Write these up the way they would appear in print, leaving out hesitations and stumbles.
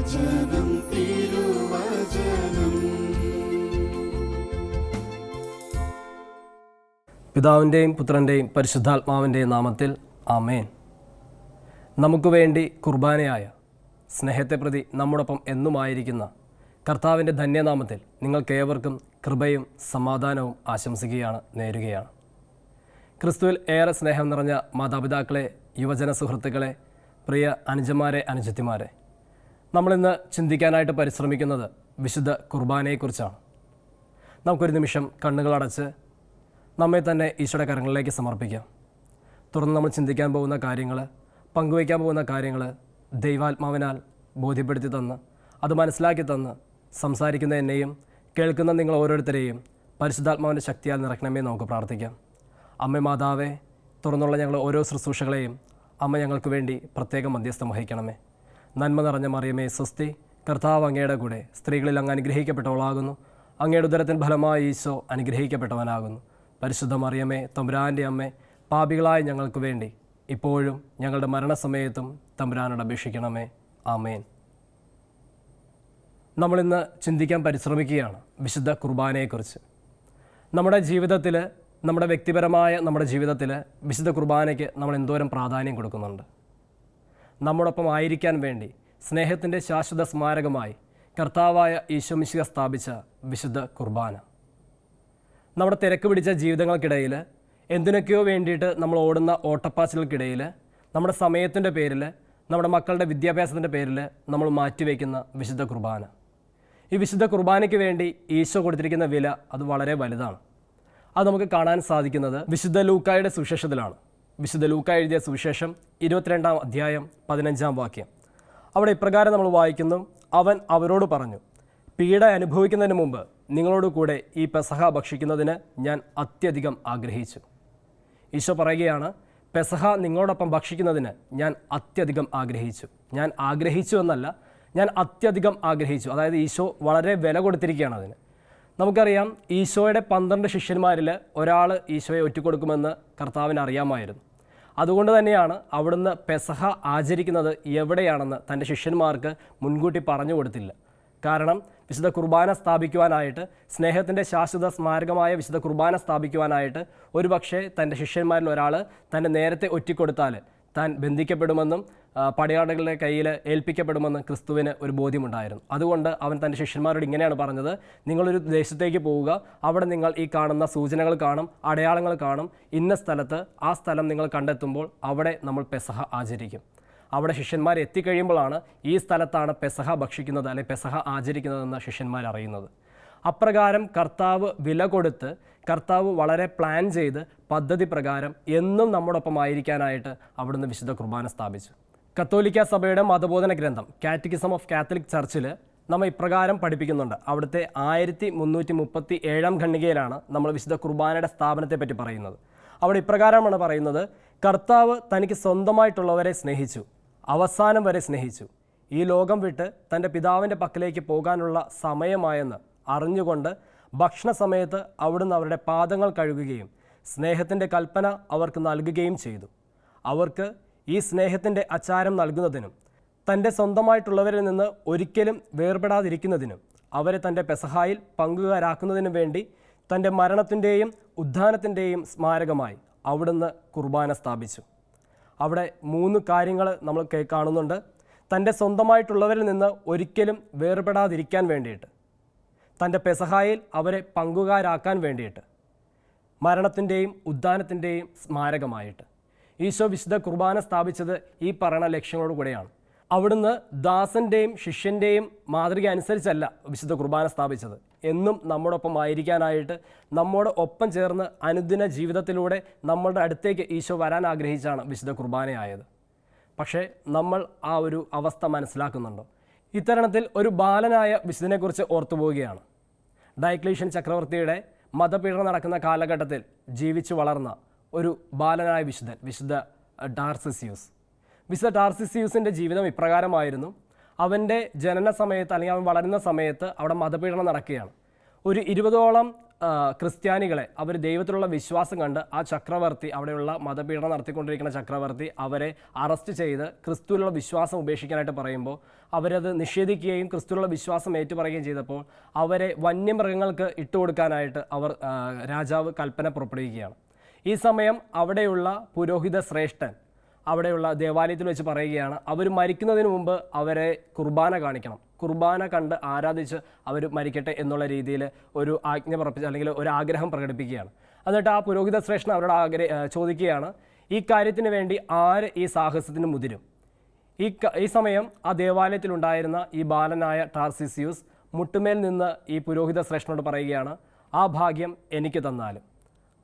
തിരുവചനം തിരുവചനം. പിതാവിൻ്റെയും പുത്രൻ്റെയും പരിശുദ്ധാത്മാവിൻ്റെയും നാമത്തിൽ ആമേൻ. നമുക്ക് വേണ്ടി കുർബാനയായ സ്നേഹത്തെ പ്രതി നമ്മോടൊപ്പം എന്നുമായിരിക്കുന്ന കർത്താവിൻ്റെ ധന്യനാമത്തിൽ നിങ്ങൾക്കേവർക്കും കൃപയും സമാധാനവും ആശംസിക്കുകയാണ്, നേരുകയാണ്. ക്രിസ്തുവിൽ ഏറെ സ്നേഹം നിറഞ്ഞ മാതാപിതാക്കളെ, യുവജന സുഹൃത്തുക്കളെ, പ്രിയ അനുജന്മാരെ, അനുജത്തിമാരെ, നമ്മളിന്ന് ചിന്തിക്കാനായിട്ട് പരിശ്രമിക്കുന്നത് വിശുദ്ധ കുർബാനയെക്കുറിച്ചാണ്. നമുക്കൊരു നിമിഷം കണ്ണുകളടച്ച് നമ്മെ തന്നെ ഈശോയുടെ കരങ്ങളിലേക്ക് സമർപ്പിക്കാം. തുടർന്ന് നമ്മൾ ചിന്തിക്കാൻ പോകുന്ന കാര്യങ്ങൾ, പങ്കുവയ്ക്കാൻ പോകുന്ന കാര്യങ്ങൾ ദൈവാത്മാവിനാൽ ബോധ്യപ്പെടുത്തി തന്ന്, അത് മനസ്സിലാക്കി തന്ന് സംസാരിക്കുന്ന എന്നെയും കേൾക്കുന്ന നിങ്ങൾ ഓരോരുത്തരെയും പരിശുദ്ധാത്മാവിൻ്റെ ശക്തിയാൽ നിറയ്ക്കണമേ. നമുക്ക് പ്രാർത്ഥിക്കാം. അമ്മ മാതാവേ, തുറന്നുള്ള ഞങ്ങൾ ഓരോ ശുശ്രൂഷകളെയും അമ്മ ഞങ്ങൾക്ക് വേണ്ടി പ്രത്യേകം മധ്യസ്ഥം വഹിക്കണമേ. നന്മ നിറഞ്ഞ മറിയമേ സ്വസ്തി, കർത്താവ് അങ്ങയുടെ കൂടെ സ്ത്രീകളിൽ അങ്ങ് അനുഗ്രഹിക്കപ്പെട്ടവളാകുന്നു. അങ്ങയുടെ ഉദരത്തിൻ ഫലമായി ഈശോ അനുഗ്രഹിക്കപ്പെട്ടവനാകുന്നു. പരിശുദ്ധ മറിയമേ, തമ്പുരാൻ്റെ അമ്മേ, പാപികളായ ഞങ്ങൾക്ക് വേണ്ടി ഇപ്പോഴും ഞങ്ങളുടെ മരണസമയത്തും തമ്പുരാനോട് അപേക്ഷിക്കണമേ. ആമേൻ. നമ്മളിന്ന് ചിന്തിക്കാൻ പരിശ്രമിക്കുകയാണ് വിശുദ്ധ കുർബാനയെക്കുറിച്ച്. നമ്മുടെ ജീവിതത്തിൽ, നമ്മുടെ വ്യക്തിപരമായ നമ്മുടെ ജീവിതത്തിൽ വിശുദ്ധ കുർബാനയ്ക്ക് നമ്മൾ എന്തോരം പ്രാധാന്യം കൊടുക്കുന്നുണ്ട്. നമ്മോടൊപ്പം ആയിരിക്കാൻ വേണ്ടി സ്നേഹത്തിൻ്റെ ശാശ്വത സ്മാരകമായി കർത്താവായ ഈശോ മിശിഹ സ്ഥാപിച്ച വിശുദ്ധ കുർബാന. നമ്മുടെ തിരക്ക് പിടിച്ച ജീവിതങ്ങൾക്കിടയിൽ എന്തിനൊക്കെയോ വേണ്ടിയിട്ട് നമ്മൾ ഓടുന്ന ഓട്ടപ്പാച്ചിലുകൾക്കിടയിൽ നമ്മുടെ സമയത്തിൻ്റെ പേരിൽ, നമ്മുടെ മക്കളുടെ വിദ്യാഭ്യാസത്തിൻ്റെ പേരിൽ നമ്മൾ മാറ്റിവെക്കുന്ന വിശുദ്ധ കുർബാന. ഈ വിശുദ്ധ കുർബാനയ്ക്ക് വേണ്ടി ഈശോ കൊടുത്തിരിക്കുന്ന വില അത് വളരെ വലുതാണ്. അത് നമുക്ക് കാണാൻ സാധിക്കുന്നത് വിശുദ്ധ ലൂക്കായുടെ സുവിശേഷത്തിലാണ്. വിശുദ്ധ ലൂക്ക എഴുതിയ സുവിശേഷം 22-ാം അധ്യായം 15-ാം വാക്യം. അവിടെ ഇപ്രകാരം നമ്മൾ വായിക്കുന്നു: അവൻ അവരോട് പറഞ്ഞു, പീഡ അനുഭവിക്കുന്നതിന് മുമ്പ് നിങ്ങളോട് കൂടെ ഈ പെസഹ ഭക്ഷിക്കുന്നതിന് ഞാൻ അത്യധികം ആഗ്രഹിച്ചു. ഈശോ പറയുകയാണ്, പെസഹ നിങ്ങളോടൊപ്പം ഭക്ഷിക്കുന്നതിന് ഞാൻ അത്യധികം ആഗ്രഹിച്ചു. ഞാൻ ആഗ്രഹിച്ചു എന്നല്ല, ഞാൻ അത്യധികം ആഗ്രഹിച്ചു. അതായത് ഈശോ വളരെ വില കൊടുത്തിരിക്കുകയാണ് അതിന്. നമുക്കറിയാം, ഈശോയുടെ 12 ശിഷ്യന്മാരിൽ ഒരാൾ ഈശോയെ ഒറ്റിക്കൊടുക്കുമെന്ന് കർത്താവിന് അറിയാമായിരുന്നു. അതുകൊണ്ട് തന്നെയാണ് അവിടുന്ന് പെസഹ ആചരിക്കുന്നത് എവിടെയാണെന്ന് തൻ്റെ ശിഷ്യന്മാർക്ക് മുൻകൂട്ടി പറഞ്ഞു കൊടുത്തില്ല. കാരണം വിശുദ്ധ കുർബാന സ്ഥാപിക്കുവാനായിട്ട്, സ്നേഹത്തിൻ്റെ ശാശ്വത സ്മാരകമായ വിശുദ്ധ കുർബാന സ്ഥാപിക്കുവാനായിട്ട് ഒരു പക്ഷേ തൻ്റെ ശിഷ്യന്മാരിൽ ഒരാൾ തന്നെ നേരത്തെ ഒറ്റിക്കൊടുത്താൽ താൻ ബന്ധിക്കപ്പെടുമെന്നും പടയാളികളുടെ കയ്യിൽ ഏൽപ്പിക്കപ്പെടുമെന്നും ക്രിസ്തുവിന് ഒരു ബോധ്യമുണ്ടായിരുന്നു. അതുകൊണ്ട് അവൻ തൻ്റെ ശിഷ്യന്മാരോട് ഇങ്ങനെയാണ് പറഞ്ഞത്: നിങ്ങളൊരു ദേശത്തേക്ക് പോവുക, അവിടെ നിങ്ങൾ ഈ കാണുന്ന സൂചനകൾ കാണും, അടയാളങ്ങൾ കാണും. ഇന്ന സ്ഥലത്ത്, ആ സ്ഥലം നിങ്ങൾ കണ്ടെത്തുമ്പോൾ അവിടെ നമ്മൾ പെസഹ ആചരിക്കും. അവിടെ ശിഷ്യന്മാർ എത്തിക്കഴിയുമ്പോഴാണ് ഈ സ്ഥലത്താണ് പെസഹ ഭക്ഷിക്കുന്നത്, അല്ലെങ്കിൽ പെസഹ ആചരിക്കുന്നതെന്ന് ശിഷ്യന്മാർ അറിയുന്നത്. അപ്രകാരം കർത്താവ് വില കൊടുത്ത്, കർത്താവ് വളരെ പ്ലാൻ ചെയ്ത് പദ്ധതി പ്രകാരം എന്നും നമ്മോടൊപ്പം ആയിരിക്കാനായിട്ട് അവിടുന്ന് വിശുദ്ധ കുർബാന സ്ഥാപിച്ചു. കത്തോലിക്ക സഭയുടെ മതബോധന ഗ്രന്ഥം കാറ്റക്കിസം ഓഫ് കാത്തലിക് ചർച്ചിൽ നമ്മൾ ഇപ്രകാരം പഠിപ്പിക്കുന്നുണ്ട്. അവിടുത്തെ 1337-ാം ഖണ്ഡികയിലാണ് നമ്മൾ വിശുദ്ധ കുർബാനയുടെ സ്ഥാപനത്തെ പറ്റി പറയുന്നത്. അവിടെ ഇപ്രകാരമാണ് പറയുന്നത്: കർത്താവ് തനിക്ക് സ്വന്തമായിട്ടുള്ളവരെ സ്നേഹിച്ചു, അവസാനം വരെ സ്നേഹിച്ചു. ഈ ലോകം വിട്ട് തൻ്റെ പിതാവിൻ്റെ പക്കലേക്ക് പോകാനുള്ള സമയമായെന്ന് അറിഞ്ഞുകൊണ്ട് ഭക്ഷണ സമയത്ത് അവിടുന്ന് അവരുടെ പാദങ്ങൾ കഴുകുകയും സ്നേഹത്തിൻ്റെ കൽപ്പന അവർക്ക് നൽകുകയും ചെയ്തു. അവർക്ക് ഈ സ്നേഹത്തിൻ്റെ ആചാരം നൽകുന്നതിനും തൻ്റെ സ്വന്തമായിട്ടുള്ളവരിൽ നിന്ന് ഒരിക്കലും വേർപെടാതിരിക്കുന്നതിനും അവരെ തൻ്റെ പെസഹായിൽ പങ്കുകാരാക്കുന്നതിനും വേണ്ടി തൻ്റെ മരണത്തിൻ്റെയും ഉത്ഥാനത്തിൻ്റെയും സ്മാരകമായി അവിടുന്ന് കുർബാന സ്ഥാപിച്ചു. അവിടെ 3 കാര്യങ്ങൾ നമ്മൾ കാണുന്നുണ്ട്. തൻ്റെ സ്വന്തമായിട്ടുള്ളവരിൽ നിന്ന് ഒരിക്കലും വേർപെടാതിരിക്കാൻ വേണ്ടിയിട്ട്, തൻ്റെ പെസഹായിൽ അവരെ പങ്കുകാരാക്കാൻ വേണ്ടിയിട്ട്, മരണത്തിൻ്റെയും ഉത്ഥാനത്തിൻ്റെയും സ്മാരകമായിട്ട് ഈശോ വിശുദ്ധ കുർബാന സ്ഥാപിച്ചത് ഈ പറയുന്ന ലക്ഷ്യങ്ങളോട് കൂടെയാണ്. അവിടുന്ന് ദാസൻ്റെയും ശിഷ്യൻ്റെയും മാതൃക അനുസരിച്ചല്ല വിശുദ്ധ കുർബാന സ്ഥാപിച്ചത്. എന്നും നമ്മോടൊപ്പം ആയിരിക്കാനായിട്ട്, നമ്മോട് ഒപ്പം ചേർന്ന് അനുദിന ജീവിതത്തിലൂടെ നമ്മളുടെ അടുത്തേക്ക് ഈശോ വരാൻ ആഗ്രഹിച്ചാണ് വിശുദ്ധ കുർബാനയായത്. പക്ഷേ നമ്മൾ ആ ഒരു അവസ്ഥ മനസ്സിലാക്കുന്നുണ്ടോ? ഇത്തരണത്തിൽ ഒരു ബാലനായ വിശുദ്ധനെക്കുറിച്ച് ഓർത്തുപോവുകയാണ്. ഡയക്ലീഷ്യൻ ചക്രവർത്തിയുടെ മതപീഡനം നടക്കുന്ന കാലഘട്ടത്തിൽ ജീവിച്ചു വളർന്ന ഒരു ബാലനായ വിശുദ്ധൻ, വിശുദ്ധ ടാർസിസിയൂസ്. വിശുദ്ധ ടാർസിസിയൂസിൻ്റെ ജീവിതം ഇപ്രകാരമായിരുന്നു. അവൻ്റെ ജനന സമയത്ത്, അല്ലെങ്കിൽ അവൻ വളരുന്ന സമയത്ത് അവിടെ മതപീഡനം നടക്കുകയാണ്. ഒരു 20ഓളം ക്രിസ്ത്യാനികളെ അവർ ദൈവത്തിലുള്ള വിശ്വാസം കണ്ട് ആ ചക്രവർത്തി, അവിടെയുള്ള മതപീഡനം നടത്തിക്കൊണ്ടിരിക്കുന്ന ചക്രവർത്തി അവരെ അറസ്റ്റ് ചെയ്ത് ക്രിസ്തുവിലുള്ള വിശ്വാസം ഉപേക്ഷിക്കാനായിട്ട് പറയുമ്പോൾ അവരത് നിഷേധിക്കുകയും ക്രിസ്തുവിലുള്ള വിശ്വാസം ഏറ്റുപറയുകയും ചെയ്തപ്പോൾ അവരെ വന്യമൃഗങ്ങൾക്ക് ഇട്ടുകൊടുക്കാനായിട്ട് രാജാവ് കൽപ്പന പുറപ്പെടുവിക്കുകയാണ്. ഈ സമയം അവിടെയുള്ള പുരോഹിത ശ്രേഷ്ഠൻ അവിടെയുള്ള ദേവാലയത്തിൽ വെച്ച് പറയുകയാണ്, അവർ മരിക്കുന്നതിന് മുമ്പ് അവരെ കുർബാന കാണിക്കണം, കുർബാന കണ്ട് ആരാധിച്ച് അവർ മരിക്കട്ടെ എന്നുള്ള രീതിയിൽ ഒരു ആജ്ഞ പുറപ്പിച്ച് അല്ലെങ്കിൽ ഒരു ആഗ്രഹം പ്രകടിപ്പിക്കുകയാണ്. എന്നിട്ട് ആ പുരോഹിത ശ്രേഷ്ഠൻ അവരോട് ചോദിക്കുകയാണ്, ഈ കാര്യത്തിന് വേണ്ടി ആര് ഈ സാഹസത്തിന് മുതിരും? ഈ സമയം ആ ദേവാലയത്തിലുണ്ടായിരുന്ന ഈ ബാലനായ ടാർസിസിയൂസ് മുട്ടുമേൽ നിന്ന് ഈ പുരോഹിത ശ്രേഷ്ഠനോട് പറയുകയാണ്, ആ ഭാഗ്യം എനിക്ക് തന്നാലും.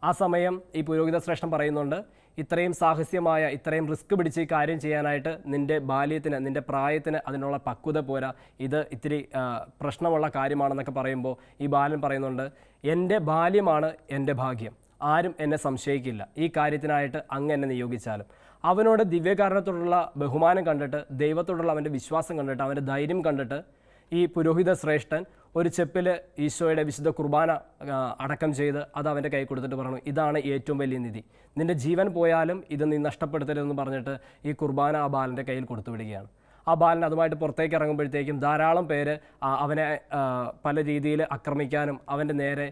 ആ സമയം ഈ പുരോഹിത ശ്രേഷ്ഠൻ പറയുന്നുണ്ട്, ഇത്രയും സാഹസ്യമായ, ഇത്രയും റിസ്ക് പിടിച്ച് ഈ കാര്യം ചെയ്യാനായിട്ട് നിൻ്റെ ബാല്യത്തിന്, നിൻ്റെ പ്രായത്തിന് അതിനുള്ള പക്വത പോരാ, ഇത് ഇത്തിരി പ്രശ്നമുള്ള കാര്യമാണെന്നൊക്കെ പറയുമ്പോൾ ഈ ബാലൻ പറയുന്നുണ്ട്, എൻ്റെ ബാല്യമാണ് എൻ്റെ ഭാഗ്യം, ആരും എന്നെ സംശയിക്കില്ല, ഈ കാര്യത്തിനായിട്ട് അങ്ങ് എന്നെ നിയോഗിച്ചാലും. അവനോട് ദിവ്യകാരണത്തോടുള്ള ബഹുമാനം കണ്ടിട്ട്, ദൈവത്തോടുള്ള അവൻ്റെ വിശ്വാസം കണ്ടിട്ട്, അവൻ്റെ ധൈര്യം കണ്ടിട്ട് ഈ പുരോഹിത ശ്രേഷ്ഠൻ ഒരു ചെപ്പിൽ ഈശോയുടെ വിശുദ്ധ കുർബാന അടക്കം ചെയ്ത് അത് അവൻ്റെ കൈ കൊടുത്തിട്ട് പറഞ്ഞു, ഇതാണ് ഏറ്റവും വലിയ നിധി, നിൻ്റെ ജീവൻ പോയാലും ഇത് നീ നഷ്ടപ്പെടുത്തരുതെന്ന് പറഞ്ഞിട്ട് ഈ കുർബാന ആ ബാലൻ്റെ കയ്യിൽ കൊടുത്തു വിടുകയാണ്. ആ ബാലൻ അതുമായിട്ട് പുറത്തേക്ക് ഇറങ്ങുമ്പോഴത്തേക്കും ധാരാളം പേര് അവനെ പല രീതിയിൽ ആക്രമിക്കാനും അവൻ്റെ നേരെ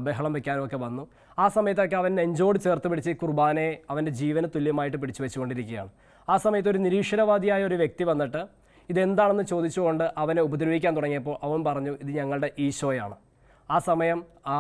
ബഹളം വയ്ക്കാനും ഒക്കെ വന്നു. ആ സമയത്തൊക്കെ അവൻ നെഞ്ചോട് ചേർത്ത് പിടിച്ച് ഈ കുർബാനയെ അവൻ്റെ ജീവന് തുല്യമായിട്ട് പിടിച്ചു വെച്ചുകൊണ്ടിരിക്കുകയാണ്. ആ സമയത്ത് ഒരു നിരീശ്വരവാദിയായ ഒരു വ്യക്തി വന്നിട്ട് ഇതെന്താണെന്ന് ചോദിച്ചുകൊണ്ട് അവനെ ഉപദ്രവിക്കാൻ തുടങ്ങിയപ്പോൾ അവൻ പറഞ്ഞു, ഇത് ഞങ്ങളുടെ ഈശോയാണ്. ആ സമയം ആ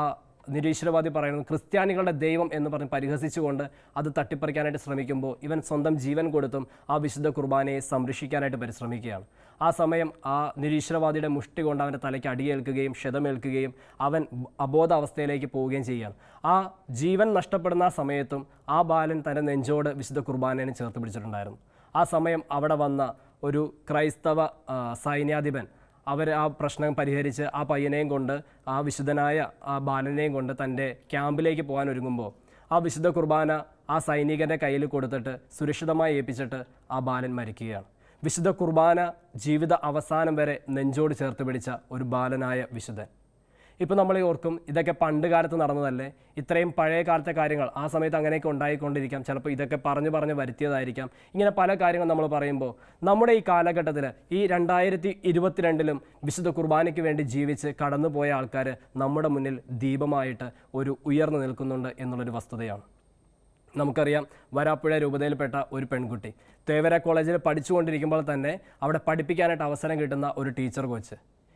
നിരീശ്വരവാദി പറയുന്നത് ക്രിസ്ത്യാനികളുടെ ദൈവം എന്ന് പറഞ്ഞ് പരിഹസിച്ചുകൊണ്ട് അത് തട്ടിപ്പറിക്കാനായിട്ട് ശ്രമിക്കുമ്പോൾ ഇവൻ സ്വന്തം ജീവൻ കൊടുത്തും ആ വിശുദ്ധ കുർബാനയെ സംരക്ഷിക്കാനായിട്ട് പരിശ്രമിക്കുകയാണ്. ആ സമയം ആ നിരീശ്വരവാദിയുടെ മുഷ്ടി കൊണ്ട് അവൻ്റെ തലയ്ക്ക് അടിയേൽക്കുകയും ക്ഷതമേൽക്കുകയും അവൻ അബോധാവസ്ഥയിലേക്ക് പോവുകയും ചെയ്യുകയാണ്. ആ ജീവൻ നഷ്ടപ്പെടുന്ന ആ സമയത്തും ആ ബാലൻ തൻ്റെ നെഞ്ചോട് വിശുദ്ധ കുർബാനയെ ചേർത്ത് പിടിച്ചിട്ടുണ്ടായിരുന്നു. ആ സമയം അവിടെ വന്ന ഒരു ക്രൈസ്തവ സൈന്യാധിപൻ ആ പ്രശ്നം പരിഹരിച്ച് ആ പയ്യനെയും കൊണ്ട്, ആ വിശുദ്ധനായ ആ ബാലനെയും കൊണ്ട് തൻ്റെ ക്യാമ്പിലേക്ക് പോകാൻ ഒരുങ്ങുമ്പോൾ ആ വിശുദ്ധ കുർബാന ആ സൈനികൻ്റെ കയ്യിൽ കൊടുത്തിട്ട് സുരക്ഷിതമായി ഏൽപ്പിച്ചിട്ട് ആ ബാലൻ മരിക്കുകയാണ്. വിശുദ്ധ കുർബാന ജീവിത അവസാനം വരെ നെഞ്ചോട് ചേർത്ത് പിടിച്ച ഒരു ബാലനായ വിശുദ്ധൻ. ഇപ്പോൾ നമ്മൾ ഓർക്കും, ഇതൊക്കെ പണ്ട് കാലത്ത് നടന്നതല്ലേ, ഇത്രയും പഴയ കാലത്തെ കാര്യങ്ങൾ ആ സമയത്ത് അങ്ങനെയൊക്കെ ഉണ്ടായിക്കൊണ്ടിരിക്കാം, ചിലപ്പോൾ ഇതൊക്കെ പറഞ്ഞ് വരുത്തിയതായിരിക്കാം. ഇങ്ങനെ പല കാര്യങ്ങൾ നമ്മൾ പറയുമ്പോൾ നമ്മുടെ ഈ കാലഘട്ടത്തിൽ ഈ 2022 വിശുദ്ധ കുർബാനയ്ക്ക് വേണ്ടി ജീവിച്ച് കടന്നുപോയ ആൾക്കാർ നമ്മുടെ മുന്നിൽ ദീപമായിട്ട് ഉയർന്നു നിൽക്കുന്നുണ്ട് എന്നുള്ളൊരു വസ്തുതയാണ്. നമുക്കറിയാം, വരാപ്പുഴ രൂപതയിൽപ്പെട്ട ഒരു പെൺകുട്ടി തേവര കോളേജിൽ പഠിച്ചുകൊണ്ടിരിക്കുമ്പോൾ തന്നെ അവിടെ പഠിപ്പിക്കാനായിട്ട് അവസരം കിട്ടുന്ന ഒരു ടീച്ചർ കോച്ച്,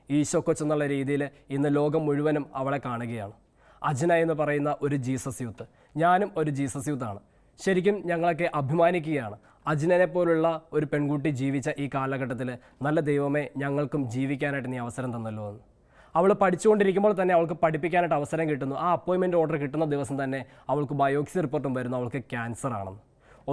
ഈശോ കൊച്ച് എന്നുള്ള രീതിയിൽ ഇന്ന് ലോകം മുഴുവനും അവളെ കാണുകയാണ്. അജ്ന എന്ന് പറയുന്ന ഒരു ജീസസ് യൂത്ത്, ഞാനും ഒരു ജീസസ് യൂത്താണ്. ശരിക്കും ഞങ്ങളൊക്കെ അഭിമാനിക്കുകയാണ്, അജ്നനെ പോലുള്ള ഒരു പെൺകുട്ടി ജീവിച്ച ഈ കാലഘട്ടത്തിൽ നല്ല ദൈവമേ ഞങ്ങൾക്കും ജീവിക്കാനായിട്ട് നീ അവസരം തന്നല്ലോ എന്ന്. അവൾ പഠിച്ചുകൊണ്ടിരിക്കുമ്പോൾ തന്നെ അവൾക്ക് പഠിപ്പിക്കാനായിട്ട് അവസരം കിട്ടുന്നു. ആ അപ്പോയിൻമെൻറ്റ് ഓർഡർ കിട്ടുന്ന ദിവസം തന്നെ അവൾക്ക് ബയോപ്സി റിപ്പോർട്ടും വരുന്നു, അവൾക്ക് ക്യാൻസർ ആണെന്ന്.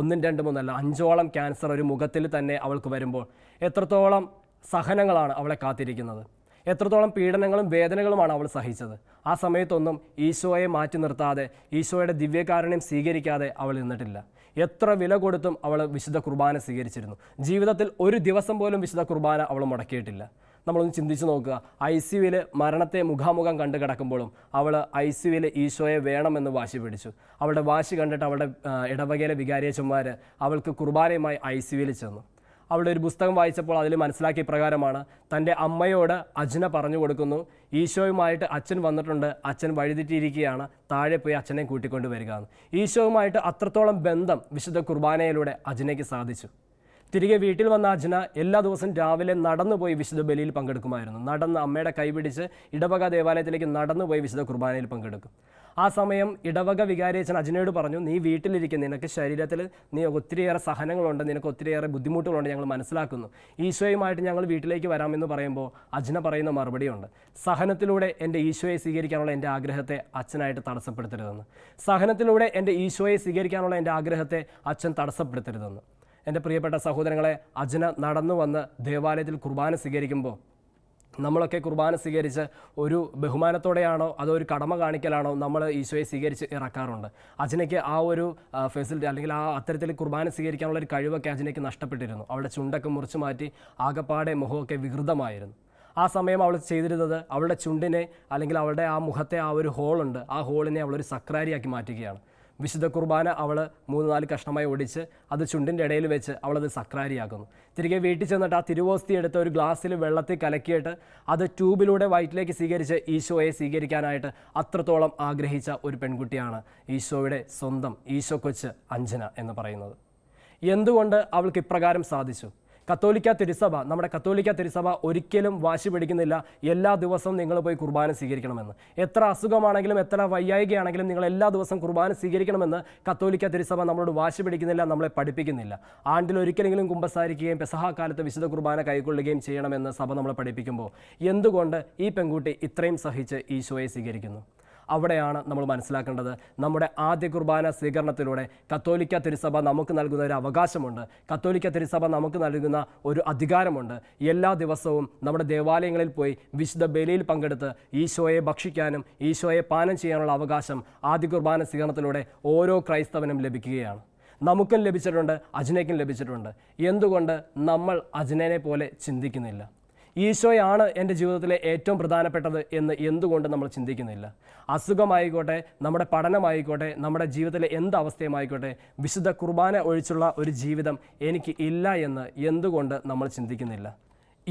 1, 2, 3 5ഓളം ക്യാൻസർ ഒരു മുഖത്തിൽ തന്നെ അവൾക്ക് വരുമ്പോൾ എത്രത്തോളം സഹനങ്ങളാണ് അവളെ കാത്തിരിക്കുന്നത്, എത്രത്തോളം പീഡനങ്ങളും വേദനകളുമാണ് അവൾ സഹിച്ചത്. ആ സമയത്തൊന്നും ഈശോയെ മാറ്റി നിർത്താതെ, ഈശോയുടെ ദിവ്യകാരുണ്യം സ്വീകരിക്കാതെ അവൾ നിന്നിട്ടില്ല. എത്ര വില കൊടുത്തും അവൾ വിശുദ്ധ കുർബാന സ്വീകരിച്ചിരുന്നു. ജീവിതത്തിൽ ഒരു ദിവസം പോലും വിശുദ്ധ കുർബാന അവൾ മുടക്കിയിട്ടില്ല. നമ്മളൊന്ന് ചിന്തിച്ച് നോക്കുക, ICUവിൽ മരണത്തെ മുഖാമുഖം കണ്ടു കിടക്കുമ്പോഴും അവൾ ICUവിൽ ഈശോയെ വേണമെന്ന് വാശി പിടിച്ചു. അവളുടെ വാശി കണ്ടിട്ട് അവളുടെ ഇടവകയിലെ വികാരിയച്ചന്മാർ അവൾക്ക് കുർബാനയുമായി ICUവിൽ ചെന്നു. അവളുടെ ഒരു പുസ്തകം വായിച്ചപ്പോൾ അതിൽ മനസ്സിലാക്കിയ പ്രകാരമാണ്, തൻ്റെ അമ്മയോട് അജ്ന പറഞ്ഞു കൊടുക്കുന്നു, ഈശോയുമായിട്ട് അച്ഛൻ വന്നിട്ടുണ്ട്, അച്ഛൻ വഴിതെറ്റിയിരിക്കുകയാണ്, താഴെ പോയി അച്ഛനെ കൂട്ടിക്കൊണ്ട് വരിക എന്ന്. ഈശോയുമായിട്ട് അത്രത്തോളം ബന്ധം വിശുദ്ധ കുർബാനയിലൂടെ അജ്നയ്ക്ക് സാധിച്ചു. തിരികെ വീട്ടിൽ വന്ന അജ്ന എല്ലാ ദിവസവും രാവിലെ നടന്നുപോയി വിശുദ്ധ ബലിയിൽ പങ്കെടുക്കുമായിരുന്നു. നടന്ന് അമ്മയുടെ കൈപിടിച്ച് ഇടവക ദേവാലയത്തിലേക്ക് നടന്നുപോയി വിശുദ്ധ കുർബാനയിൽ പങ്കെടുക്കും. ആ സമയം ഇടവക വികാരിയച്ഛൻ അജ്നയോട് പറഞ്ഞു, നീ വീട്ടിലിരിക്കും, നിനക്ക് ശരീരത്തിൽ നീ ഒത്തിരിയേറെ സഹനങ്ങളുണ്ട്, നിനക്ക് ഒത്തിരിയേറെ ബുദ്ധിമുട്ടുകളുണ്ട്, ഞങ്ങൾ മനസ്സിലാക്കുന്നു, ഈശോയുമായിട്ട് ഞങ്ങൾ വീട്ടിലേക്ക് വരാമെന്ന് പറയുമ്പോൾ അജ്ന പറയുന്ന മറുപടിയുണ്ട്, സഹനത്തിലൂടെ എൻ്റെ ഈശോയെ സ്വീകരിക്കാനുള്ള എൻ്റെ ആഗ്രഹത്തെ അച്ഛനായിട്ട് തടസ്സപ്പെടുത്തരുതെന്ന്. സഹനത്തിലൂടെ എൻ്റെ ഈശോയെ സ്വീകരിക്കാനുള്ള എൻ്റെ ആഗ്രഹത്തെ അച്ഛൻ തടസ്സപ്പെടുത്തരുതെന്ന്. എൻ്റെ പ്രിയപ്പെട്ട സഹോദരങ്ങളെ, അജ്ന നടന്നു വന്ന് ദേവാലയത്തിൽ കുർബാന സ്വീകരിക്കുമ്പോൾ നമ്മളൊക്കെ കുർബാന സ്വീകരിച്ച് ഒരു ബഹുമാനത്തോടെയാണോ അതോ ഒരു കടമ കാണിക്കലാണോ നമ്മൾ ഈശോയെ സ്വീകരിച്ച് ഇറക്കാറുണ്ട്. അജ്നയ്ക്ക് ആ ഒരു ഫെസിലിറ്റി അല്ലെങ്കിൽ ആ അത്തരത്തിൽ കുർബാന സ്വീകരിക്കാനുള്ള ഒരു കഴിവൊക്കെ അജ്നയ്ക്ക് നഷ്ടപ്പെട്ടിരുന്നു. അവളുടെ ചുണ്ടൊക്കെ മുറിച്ചു മാറ്റി ആകപ്പാടെ മുഖമൊക്കെ വികൃതമായിരുന്നു. ആ സമയം അവൾ ചെയ്തിരുന്നത് അവളുടെ ചുണ്ടിനെ അല്ലെങ്കിൽ അവളുടെ ആ മുഖത്തെ ആ ഒരു ഹോളുണ്ട്, ആ ഹോളിനെ അവളൊരു സക്രാരിയാക്കി മാറ്റുകയാണ്. വിശുദ്ധ കുർബാന അവൾ 3-4 കഷ്ണമായി ഒടിച്ച് അത് ചുണ്ടിൻ്റെ ഇടയിൽ വെച്ച് അവളത് സക്രാരിയാക്കുന്നു. തിരികെ വീട്ടിൽ ചെന്നിട്ട് ആ തിരുവോസ്തി എടുത്ത് ഒരു ഗ്ലാസ്സിൽ വെള്ളത്തിൽ കലക്കിയിട്ട് അത് ട്യൂബിലൂടെ വയറ്റിലേക്ക് സ്വീകരിച്ച് ഈശോയെ സ്വീകരിക്കാനായിട്ട് അത്രത്തോളം ആഗ്രഹിച്ച ഒരു പെൺകുട്ടിയാണ് ഈശോയുടെ സ്വന്തം ഈശോ കൊച്ച് അഞ്ജന എന്ന് പറയുന്നത്. എന്തുകൊണ്ട് അവൾക്ക് ഇപ്രകാരം സാധിച്ചു? കത്തോലിക്ക തിരുസഭ, നമ്മുടെ കത്തോലിക്ക തിരുസഭ ഒരിക്കലും വാശി പിടിക്കുന്നില്ല എല്ലാ ദിവസവും നിങ്ങൾ പോയി കുർബാന സ്വീകരിക്കണമെന്ന്. എത്ര അസുഖമാണെങ്കിലും എത്ര വയ്യായികയാണെങ്കിലും നിങ്ങൾ എല്ലാ ദിവസവും കുർബാന സ്വീകരിക്കണമെന്ന് കത്തോലിക്ക തിരുസഭ നമ്മളോട് വാശി പിടിക്കുന്നില്ല, നമ്മളെ പഠിപ്പിക്കുന്നില്ല. ആണ്ടിൽ ഒരിക്കലെങ്കിലും കുമ്പസാരിക്കുകയും പെസഹ കാലത്ത് വിശുദ്ധ കുർബാന കൈക്കൊള്ളുകയും ചെയ്യണമെന്ന് സഭ നമ്മളെ പഠിപ്പിക്കുമ്പോൾ എന്തുകൊണ്ട് ഈ പെൺകുട്ടി ഇത്രയും സഹിച്ച് ഈശോയെ സ്വീകരിക്കുന്നു? അവിടെയാണ് നമ്മൾ മനസ്സിലാക്കേണ്ടത്. നമ്മുടെ ആദ്യ കുർബാന സ്വീകരണത്തിലൂടെ കത്തോലിക്ക തിരുസഭ നമുക്ക് നൽകുന്ന ഒരു അവകാശമുണ്ട്, കത്തോലിക്ക തിരുസഭ നമുക്ക് നൽകുന്ന ഒരു അധികാരമുണ്ട്. എല്ലാ ദിവസവും നമ്മുടെ ദേവാലയങ്ങളിൽ പോയി വിശുദ്ധ ബലിയിൽ പങ്കെടുത്ത് ഈശോയെ ഭക്ഷിക്കാനും ഈശോയെ പാനം ചെയ്യാനുള്ള അവകാശം ആദ്യ കുർബാന സ്വീകരണത്തിലൂടെ ഓരോ ക്രൈസ്തവനും ലഭിക്കുകയാണ്. നമുക്കും ലഭിച്ചിട്ടുണ്ട്, അജ്നയ്ക്കും ലഭിച്ചിട്ടുണ്ട്. എന്തുകൊണ്ട് നമ്മൾ അജ്നനെ പോലെ ചിന്തിക്കുന്നില്ല? ഈശോയാണ് എൻ്റെ ജീവിതത്തിലെ ഏറ്റവും പ്രധാനപ്പെട്ടത് എന്ന് എന്തുകൊണ്ട് നമ്മൾ ചിന്തിക്കുന്നില്ല? അസുഖമായിക്കോട്ടെ, നമ്മുടെ പഠനമായിക്കോട്ടെ, നമ്മുടെ ജീവിതത്തിലെ എന്ത് അവസ്ഥയുമായിക്കോട്ടെ, വിശുദ്ധ കുർബാന ഒഴിച്ചുള്ള ഒരു ജീവിതം എനിക്ക് ഇല്ല എന്ന് എന്തുകൊണ്ട് നമ്മൾ ചിന്തിക്കുന്നില്ല?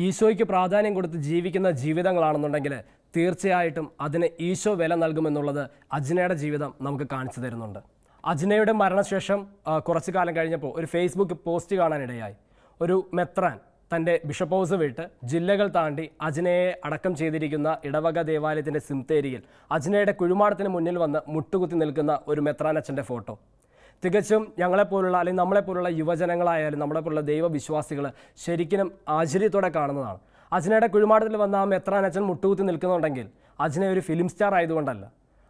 ഈശോയ്ക്ക് പ്രാധാന്യം കൊടുത്ത് ജീവിക്കുന്ന ജീവിതങ്ങളാണെന്നുണ്ടെങ്കിൽ തീർച്ചയായിട്ടും അതിന് ഈശോ വില നൽകുമെന്നുള്ളത് അജ്നയുടെ ജീവിതം നമുക്ക് കാണിച്ചു തരുന്നുണ്ട്. അജ്നയുടെ മരണശേഷം കുറച്ചു കാലം കഴിഞ്ഞപ്പോൾ ഒരു ഫേസ്ബുക്ക് പോസ്റ്റ് കാണാനിടയായി. ഒരു മെത്രാൻ തൻ്റെ ബിഷപ്പ് ഹൗസ് വിട്ട് ജില്ലകൾ താണ്ടി അജ്നയെ അടക്കം ചെയ്തിരിക്കുന്ന ഇടവക ദേവാലയത്തിൻ്റെ സിംതേരിയിൽ അജ്നയുടെ കുഴിമാടത്തിന് മുന്നിൽ വന്ന് മുട്ടുകുത്തി നിൽക്കുന്ന ഒരു മെത്രാനച്ഛൻ്റെ ഫോട്ടോ. തികച്ചും ഞങ്ങളെപ്പോലുള്ള അല്ലെങ്കിൽ നമ്മളെപ്പോലുള്ള യുവജനങ്ങളായാലും നമ്മളെപ്പോലുള്ള ദൈവവിശ്വാസികൾ ശരിക്കും ആശ്ചര്യത്തോടെ കാണുന്നതാണ്. അജ്നയുടെ കുഴിമാടത്തിൽ വന്ന ആ മെത്രാനച്ഛൻ മുട്ടുകുത്തി നിൽക്കുന്നുണ്ടെങ്കിൽ അജ്ന ഒരു ഫിലിം സ്റ്റാർ ആയതുകൊണ്ടല്ല,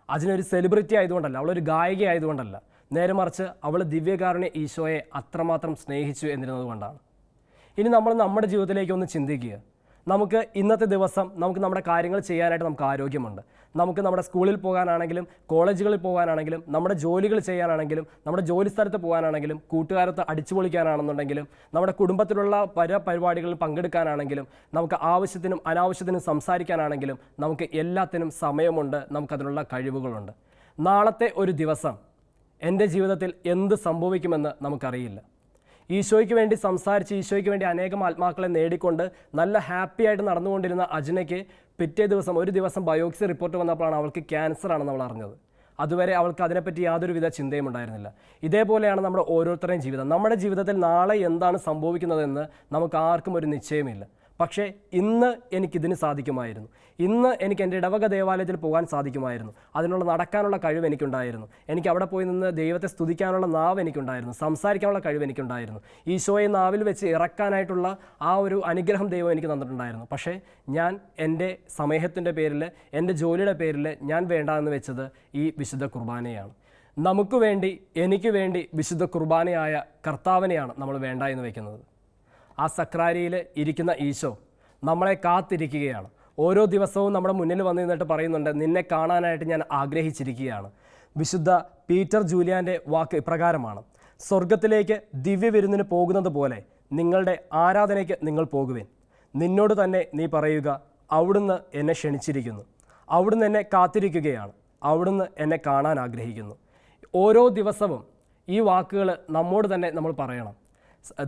അജ്ന ഒരു സെലിബ്രിറ്റി ആയതുകൊണ്ടല്ല, അവളൊരു ഗായിക ആയതുകൊണ്ടല്ല, നേരെ മറിച്ച് അവൾ ദിവ്യകാരുണ്യ ഈശോയെ അത്രമാത്രം സ്നേഹിച്ചു എന്നിരുന്നത് കൊണ്ടാണ്. ഇനി നമ്മൾ നമ്മുടെ ജീവിതത്തിലേക്ക് ഒന്ന് ചിന്തിക്കുക. നമുക്ക് ഇന്നത്തെ ദിവസം നമുക്ക് നമ്മുടെ കാര്യങ്ങൾ ചെയ്യാനായിട്ട് നമുക്ക് ആരോഗ്യമുണ്ട്. നമുക്ക് നമ്മുടെ സ്കൂളിൽ പോകാനാണെങ്കിലും കോളേജുകളിൽ പോകാനാണെങ്കിലും നമ്മുടെ ജോലികൾ ചെയ്യാനാണെങ്കിലും നമ്മുടെ ജോലി സ്ഥലത്ത് പോകാനാണെങ്കിലും കൂട്ടുകാരത്ത് അടിച്ചു പൊളിക്കാനാണെന്നുണ്ടെങ്കിലും നമ്മുടെ കുടുംബത്തിലുള്ള പല പരിപാടികളിൽ പങ്കെടുക്കാനാണെങ്കിലും നമുക്ക് ആവശ്യത്തിനും അനാവശ്യത്തിനും സംസാരിക്കാനാണെങ്കിലും നമുക്ക് എല്ലാത്തിനും സമയമുണ്ട്, നമുക്കതിനുള്ള കഴിവുകളുണ്ട്. നാളത്തെ ഒരു ദിവസം എൻ്റെ ജീവിതത്തിൽ എന്ത് സംഭവിക്കുമെന്ന് നമുക്കറിയില്ല. ഈശോയ്ക്ക് വേണ്ടി സംസാരിച്ച് ഈശോയ്ക്ക് വേണ്ടി അനേകം ആത്മാക്കളെ നേടിക്കൊണ്ട് നല്ല ഹാപ്പി ആയിട്ട് നടന്നുകൊണ്ടിരുന്ന അജ്നയ്ക്ക് പിറ്റേ ദിവസം ഒരു ദിവസം ബയോപ്സി റിപ്പോർട്ട് വന്നപ്പോഴാണ് അവൾക്ക് ക്യാൻസർ ആണെന്ന് അവൾ അറിഞ്ഞത്. അതുവരെ അവൾക്ക് അതിനെപ്പറ്റി യാതൊരുവിധ ചിന്തയും ഉണ്ടായിരുന്നില്ല. ഇതേപോലെയാണ് നമ്മുടെ ഓരോരുത്തരുടെയും ജീവിതം. നമ്മുടെ ജീവിതത്തിൽ നാളെ എന്താണ് സംഭവിക്കുന്നതെന്ന് നമുക്ക് ആർക്കും ഒരു നിശ്ചയമില്ല. പക്ഷേ ഇന്ന് എനിക്കിതിന് സാധിക്കുമായിരുന്നു, ഇന്ന് എനിക്ക് എൻ്റെ ഇടവക ദേവാലയത്തിൽ പോകാൻ സാധിക്കുമായിരുന്നു, അതിനുള്ള നടക്കാനുള്ള കഴിവ് എനിക്കുണ്ടായിരുന്നു, എനിക്ക് അവിടെ പോയി നിന്ന് ദൈവത്തെ സ്തുതിക്കാനുള്ള നാവ് എനിക്കുണ്ടായിരുന്നു, സംസാരിക്കാനുള്ള കഴിവ് എനിക്കുണ്ടായിരുന്നു, ഈശോയെ നാവിൽ വെച്ച് ഇറക്കാനായിട്ടുള്ള ആ ഒരു അനുഗ്രഹം ദൈവം എനിക്ക് തന്നിട്ടുണ്ടായിരുന്നു. പക്ഷേ ഞാൻ എൻ്റെ സമയത്തിൻ്റെ പേരിൽ, എൻ്റെ ജോലിയുടെ പേരിൽ ഞാൻ വേണ്ടാന്ന് വെച്ചത് ഈ വിശുദ്ധ കുർബാനയാണ്. നമുക്ക് വേണ്ടി, എനിക്ക് വേണ്ടി വിശുദ്ധ കുർബാനയായ കർത്താവിനെയാണ് നമ്മൾ വേണ്ട എന്ന് വയ്ക്കുന്നത്. ആ സക്രാരിയിൽ ഇരിക്കുന്ന ഈശോ നമ്മളെ കാത്തിരിക്കുകയാണ്. ഓരോ ദിവസവും നമ്മുടെ മുന്നിൽ വന്ന് നിന്നിട്ട് പറയുന്നുണ്ട്, നിന്നെ കാണാനായിട്ട് ഞാൻ ആഗ്രഹിച്ചിരിക്കുകയാണ്. വിശുദ്ധ പീറ്റർ ജൂലിയാൻ്റെ വാക്ക് ഇപ്രകാരമാണ്: സ്വർഗത്തിലേക്ക് ദിവ്യവിരുന്നിന് പോകുന്നത് പോലെ നിങ്ങളുടെ ആരാധനയ്ക്ക് നിങ്ങൾ പോകുവിൻ. നിന്നോട് തന്നെ നീ പറയുക, അവിടുന്ന് എന്നെ ക്ഷണിച്ചിരിക്കുന്നു, അവിടുന്ന് എന്നെ കാത്തിരിക്കുകയാണ്, അവിടുന്ന് എന്നെ കാണാൻ ആഗ്രഹിക്കുന്നു. ഓരോ ദിവസവും ഈ വാക്കുകൾ നമ്മോട് തന്നെ നമ്മൾ പറയണം.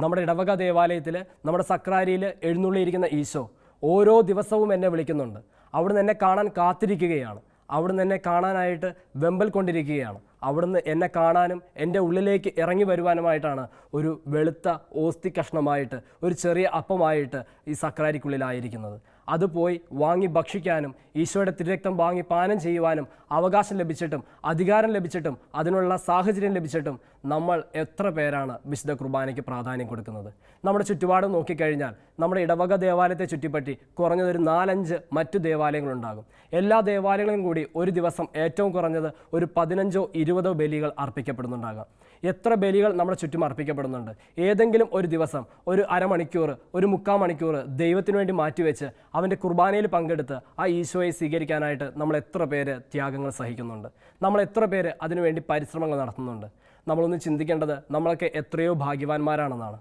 നമ്മുടെ ഇടവക ദേവാലയത്തിൽ, നമ്മുടെ സക്രാരിയിൽ എഴുന്നള്ളിയിരിക്കുന്ന ഈശോ ഓരോ ദിവസവും എന്നെ വിളിക്കുന്നുണ്ട്. അവിടുന്ന് എന്നെ കാണാൻ കാത്തിരിക്കുകയാണ്, അവിടുന്ന് എന്നെ കാണാനായിട്ട് വെമ്പൽ കൊണ്ടിരിക്കുകയാണ്. അവിടുന്ന് എന്നെ കാണാനും എൻ്റെ ഉള്ളിലേക്ക് ഇറങ്ങി വരുവാനുമായിട്ടാണ് ഒരു വെളുത്ത ഓസ്തി കഷ്ണമായിട്ട്, ഒരു ചെറിയ അപ്പമായിട്ട് ഈ സക്രാരിക്കുള്ളിലായിരിക്കുന്നത്. അത് പോയി വാങ്ങി ഭക്ഷിക്കാനും ഈശോയുടെ തിരുരക്തം വാങ്ങി പാനം ചെയ്യുവാനും അവകാശം ലഭിച്ചിട്ടും അധികാരം ലഭിച്ചിട്ടും അതിനുള്ള സാഹചര്യം ലഭിച്ചിട്ടും നമ്മൾ എത്ര പേരാണ് വിശുദ്ധ കുർബാനയ്ക്ക് പ്രാധാന്യം കൊടുക്കുന്നത്? നമ്മുടെ ചുറ്റുപാട് നോക്കിക്കഴിഞ്ഞാൽ നമ്മുടെ ഇടവക ദേവാലയത്തെ ചുറ്റിപ്പറ്റി കുറഞ്ഞതൊരു 4-5 മറ്റു ദേവാലയങ്ങളുണ്ടാകും. എല്ലാ ദേവാലയങ്ങളും കൂടി ഒരു ദിവസം ഏറ്റവും കുറഞ്ഞത് ഒരു 15-20 ബലികൾ അർപ്പിക്കപ്പെടുന്നുണ്ടാകാം. എത്ര ബലികൾ നമ്മുടെ ചുറ്റും അർപ്പിക്കപ്പെടുന്നുണ്ട്? ഏതെങ്കിലും ഒരു ദിവസം ഒരു അരമണിക്കൂർ, ഒരു 3/4 മണിക്കൂർ ദൈവത്തിന് വേണ്ടി മാറ്റിവെച്ച് അവൻ്റെ കുർബാനയിൽ പങ്കെടുത്ത് ആ ഈശോയെ സ്വീകരിക്കാനായിട്ട് നമ്മൾ എത്ര പേര് ത്യാഗങ്ങൾ സഹിക്കുന്നുണ്ട്? നമ്മൾ എത്ര പേര് അതിനുവേണ്ടി പരിശ്രമങ്ങൾ നടത്തുന്നുണ്ട്? നമ്മളൊന്ന് ചിന്തിക്കേണ്ടത് നമ്മളൊക്കെ എത്രയോ ഭാഗ്യവാന്മാരാണെന്നാണ്.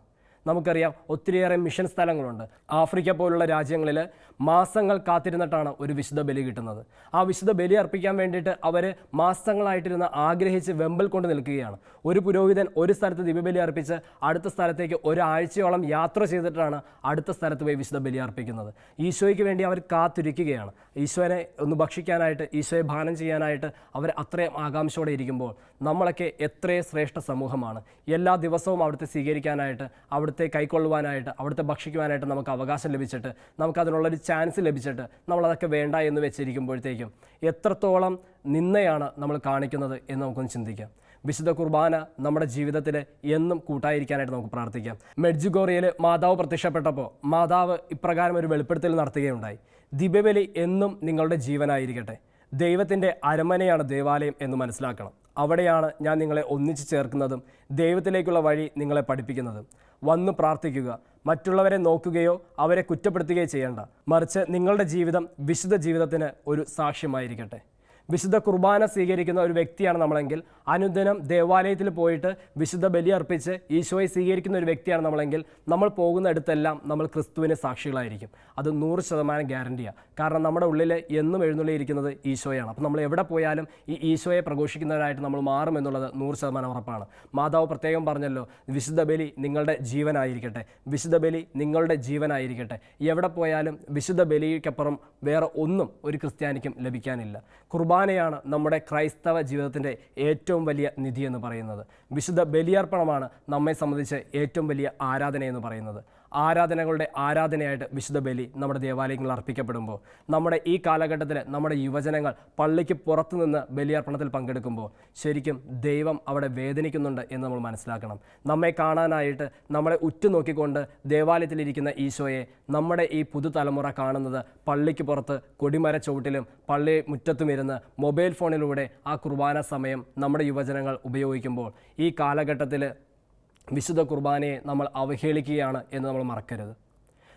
നമുക്കറിയാം ഒത്തിരിയേറെ മിഷൻ സ്ഥലങ്ങളുണ്ട്. ആഫ്രിക്ക പോലുള്ള രാജ്യങ്ങളിൽ മാസങ്ങൾ കാത്തിരുന്നിട്ടാണ് ഒരു വിശുദ്ധ ബലി കിട്ടുന്നത്. ആ വിശുദ്ധ ബലി അർപ്പിക്കാൻ വേണ്ടിയിട്ട് അവർ മാസങ്ങളായിട്ടിരുന്ന് ആഗ്രഹിച്ച് വെമ്പൽ കൊണ്ട് നിൽക്കുകയാണ്. ഒരു പുരോഹിതൻ ഒരു സ്ഥലത്ത് ദിവ്യബലി അർപ്പിച്ച് അടുത്ത സ്ഥലത്തേക്ക് ഒരാഴ്ചയോളം യാത്ര ചെയ്തിട്ടാണ് അടുത്ത സ്ഥലത്ത് പോയി വിശുദ്ധ ബലി അർപ്പിക്കുന്നത്. ഈശോയ്ക്ക് വേണ്ടി അവർ കാത്തിരിക്കുകയാണ്. ഈശോനെ ഒന്ന് ഭക്ഷിക്കാനായിട്ട്, ഈശോയെ ഭാനം ചെയ്യാനായിട്ട് അവർ അത്രയും ആകാംക്ഷയോടെ ഇരിക്കുമ്പോൾ നമ്മളൊക്കെ എത്രയും ശ്രേഷ്ഠ സമൂഹമാണ്. എല്ലാ ദിവസവും അവിടുത്തെ സ്വീകരിക്കാനായിട്ട്, അവിടുത്തെ കൈക്കൊള്ളുവാനായിട്ട്, അവിടുത്തെ ഭക്ഷിക്കുവാനായിട്ട് നമുക്ക് അവകാശം ലഭിച്ചിട്ട്, നമുക്കതിനുള്ളൊരു ചാൻസ് ലഭിച്ചിട്ട് നമ്മളതൊക്കെ വേണ്ട എന്ന് വെച്ചിരിക്കുമ്പോഴത്തേക്കും എത്രത്തോളം നിന്നയാണ് നമ്മൾ കാണിക്കുന്നത് എന്ന് നമുക്കൊന്ന് ചിന്തിക്കാം. വിശുദ്ധ കുർബാന നമ്മുടെ ജീവിതത്തിൽ എന്നും കൂട്ടായിരിക്കാനായിട്ട് നമുക്ക് പ്രാർത്ഥിക്കാം. മെഡ്ജുഗോറിയയിൽ മാതാവ് പ്രത്യക്ഷപ്പെട്ടപ്പോൾ മാതാവ് ഇപ്രകാരം ഒരു വെളിപ്പെടുത്തൽ നടത്തുകയുണ്ടായി. ദിവ്യബലി എന്നും നിങ്ങളുടെ ജീവനായിരിക്കട്ടെ. ദൈവത്തിൻ്റെ അരമനയാണ് ദേവാലയം എന്ന് മനസ്സിലാക്കണം. അവിടെയാണ് ഞാൻ നിങ്ങളെ ഒന്നിച്ചു ചേർക്കുന്നതും ദൈവത്തിലേക്കുള്ള വഴി നിങ്ങളെ പഠിപ്പിക്കുന്നതും. വന്ന് പ്രാർത്ഥിക്കുക. മറ്റുള്ളവരെ നോക്കുകയോ അവരെ കുറ്റപ്പെടുത്തുകയോ ചെയ്യേണ്ട. മറിച്ച് നിങ്ങളുടെ ജീവിതം വിശുദ്ധ ജീവിതത്തിന് ഒരു സാക്ഷ്യമായിരിക്കട്ടെ. വിശുദ്ധ കുർബാന സ്വീകരിക്കുന്ന ഒരു വ്യക്തിയാണ് നമ്മളെങ്കിൽ, അനുദിനം ദേവാലയത്തിൽ പോയിട്ട് വിശുദ്ധ ബലി അർപ്പിച്ച് ഈശോയെ സ്വീകരിക്കുന്ന ഒരു വ്യക്തിയാണ് നമ്മളെങ്കിൽ, നമ്മൾ പോകുന്നിടത്തെല്ലാം നമ്മൾ ക്രിസ്തുവിന് സാക്ഷികളായിരിക്കും. അത് 100% ഗ്യാരണ്ടിയാണ്. കാരണം നമ്മുടെ ഉള്ളിൽ എന്നും എഴുന്നള്ളിയിരിക്കുന്നത് ഈശോയാണ്. അപ്പോൾ നമ്മൾ എവിടെ പോയാലും ഈ ഈശോയെ പ്രഘോഷിക്കുന്നവരായിട്ട് നമ്മൾ മാറുമെന്നുള്ളത് 100% ഉറപ്പാണ്. മാതാവ് പ്രത്യേകം പറഞ്ഞല്ലോ, വിശുദ്ധ ബലി നിങ്ങളുടെ ജീവനായിരിക്കട്ടെ. വിശുദ്ധ ബലി നിങ്ങളുടെ ജീവനായിരിക്കട്ടെ. എവിടെ പോയാലും വിശുദ്ധ ബലിക്കപ്പുറം വേറെ ഒന്നും ഒരു ക്രിസ്ത്യാനിക്കും ലഭിക്കാനില്ല. കുർബാനയാണ് നമ്മുടെ ക്രൈസ്തവ ജീവിതത്തിൻ്റെ ഏറ്റവും വലിയ നിധി എന്ന് പറയുന്നത്. വിശുദ്ധ ബലിയർപ്പണമാണ് നമ്മെ സംബന്ധിച്ച് ഏറ്റവും വലിയ ആരാധന എന്ന് പറയുന്നത്. ആരാധനകളുടെ ആരാധനയായിട്ട് വിശുദ്ധ ബലി നമ്മുടെ ദേവാലയങ്ങളിൽ അർപ്പിക്കപ്പെടുമ്പോൾ, നമ്മുടെ ഈ കാലഘട്ടത്തിൽ നമ്മുടെ യുവജനങ്ങൾ പള്ളിക്ക് പുറത്തു നിന്ന് ബലിയർപ്പണത്തിൽ പങ്കെടുക്കുമ്പോൾ ശരിക്കും ദൈവം അവിടെ വേദനിക്കുന്നുണ്ട് എന്ന് നമ്മൾ മനസ്സിലാക്കണം. നമ്മെ കാണാനായിട്ട് നമ്മളെ ഉറ്റുനോക്കിക്കൊണ്ട് ദേവാലയത്തിലിരിക്കുന്ന ഈശോയെ നമ്മുടെ ഈ പുതുതലമുറ കാണുന്നത് പള്ളിക്ക് പുറത്ത് കൊടിമര ചുവട്ടിലും പള്ളി മുറ്റത്തും ഇരുന്ന് മൊബൈൽ ഫോണിലൂടെ ആ കുർബാന സമയം നമ്മുടെ യുവജനങ്ങൾ ഉപയോഗിക്കുമ്പോൾ ഈ കാലഘട്ടത്തിൽ വിശുദ്ധ കുർബാനയെ നമ്മൾ അവഹേളിക്കുകയാണ് എന്ന് നമ്മൾ മറക്കരുത്.